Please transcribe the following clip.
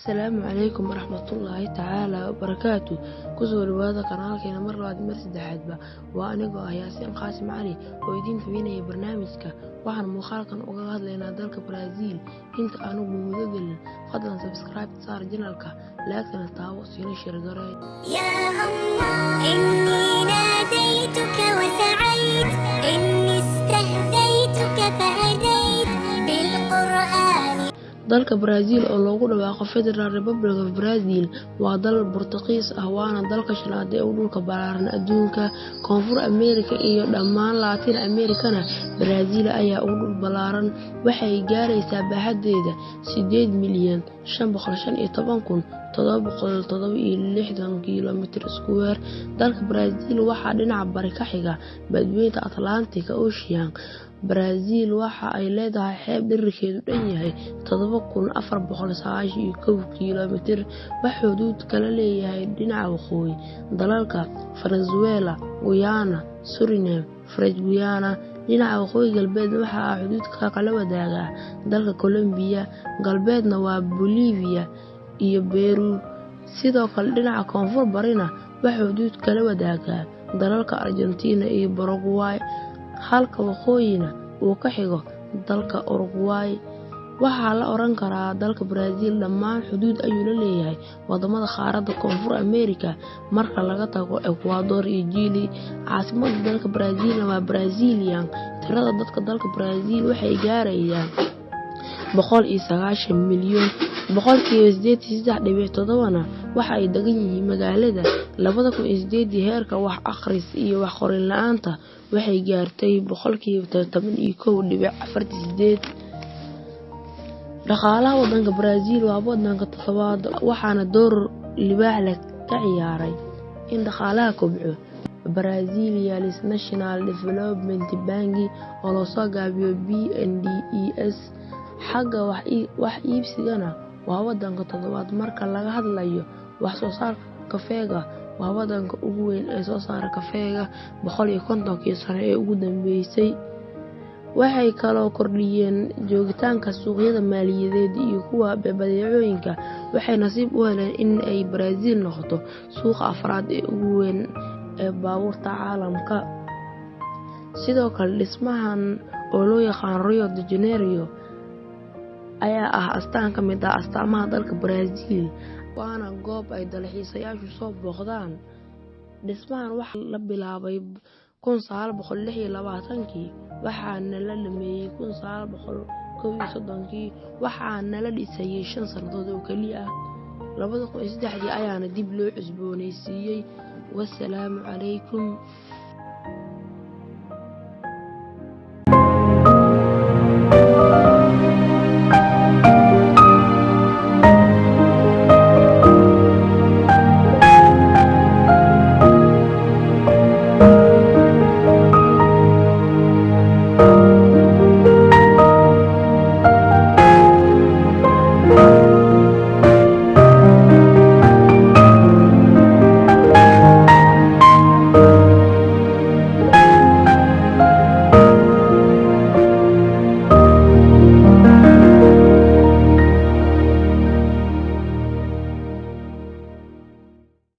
السلام عليكم ورحمة الله تعالى وبركاته. كسر هذا قناة كنا مرة واحد مرسد حدبة وأنا جوا ياسين قاسم علي ويدين فينا برنامجك وحنا مخالقا وقعد لنا ذلك برازيل أنت أنا بمدد فضلا سبسكرايب صار جنالك لكن التعوص ينشر قراي يا الله إني ناديتك وسعيت إني استهديتك فهديت بالقرآن. dalka Brazil oo loogu dhawaaqo Federal Republic of Brazil waa dal Boortaqiis ah waana dalka shanaad ee dhulka ballaaran adduunka. Koonfur Ameerika iyo dhammaan Latin America-na Brazil ayaa ugu dhul ballaaran waxay gaaraysaa baaxaddeeda 8,515,767 kiiloomitir iskuweer. Dalka Brazil waxaa dhinaca bari ka xiga badweynta Atlantic Ocean. Brazil waxa ay leedahay xeeb dhererkeedu dhan yahay 7,491 kiiloomitir. Waxa xuduud kala leeyahay dhinaca waqooyi dalalka Venezuela, Guyana, Suriname, French Guiana. Dhinaca waqooyi galbeed waxa xuduud kala wadaaga dalka Colombia, galbeedna waa Bolivia iyo Peru. Sidoo kale dhinaca koonfur barina waxa xuduud kala wadaaga dalalka Argentina iyo Paraguay, halka waqooyina uu ka xigo dalka Uruguay. Waxaa la oran karaa dalka Brazil dhammaan xuduud ayuu la leeyahay wadamada qaaradda Koonfur Ameerika marka laga tago Ecuador iyo Chile. Caasimadda dalka Brazil waa Brasília. Tirada dadka dalka Brazil waxay gaarayaan 190 milyan. 83.7% waxa ay degan yihiin magaalada. 2008 heerka wax akhris iyo wax qorin la'aanta waxay gaartay 11.48%. dhaqaalaha wadanka Brazil waa wadanka toddobaad waxaana door libaax leh ka ciyaaray in dhaqaalaha kobco. Brazilian National Development Bank oo loo soo gaabiyo BNDES xagga wax iibsigana waa wadanka toddobaad marka laga hadlayo wax soo saarka kafeega. waa wadanka ugu weyn ee soo saara kafeega 150 sano ee ugu dambeysay. waxay kaloo kordhiyeen joogitaanka suuqyada maaliyadeed iyo kuwa badeecooyinka. waxay nasiib u heleen in ay Brazil noqoto suuqa afraad ee ugu weyn ee baabuurta caalamka. sidoo kale dhismahan oo loo yaqaan Rio de Janeiro ayaa ah astaan ka mid ah astaamaha dalka Brazil waana goob ay dalxiisayaashu soo booqdaan. dhismahan waxaa la bilaabay 1926 waxaana la dhameeyay 1931 waxaana la dhisay 5 sanadood oo kaliya ah. 2003 ayaana dib loo cusboonaysiiyay. wassalaamu calaykum.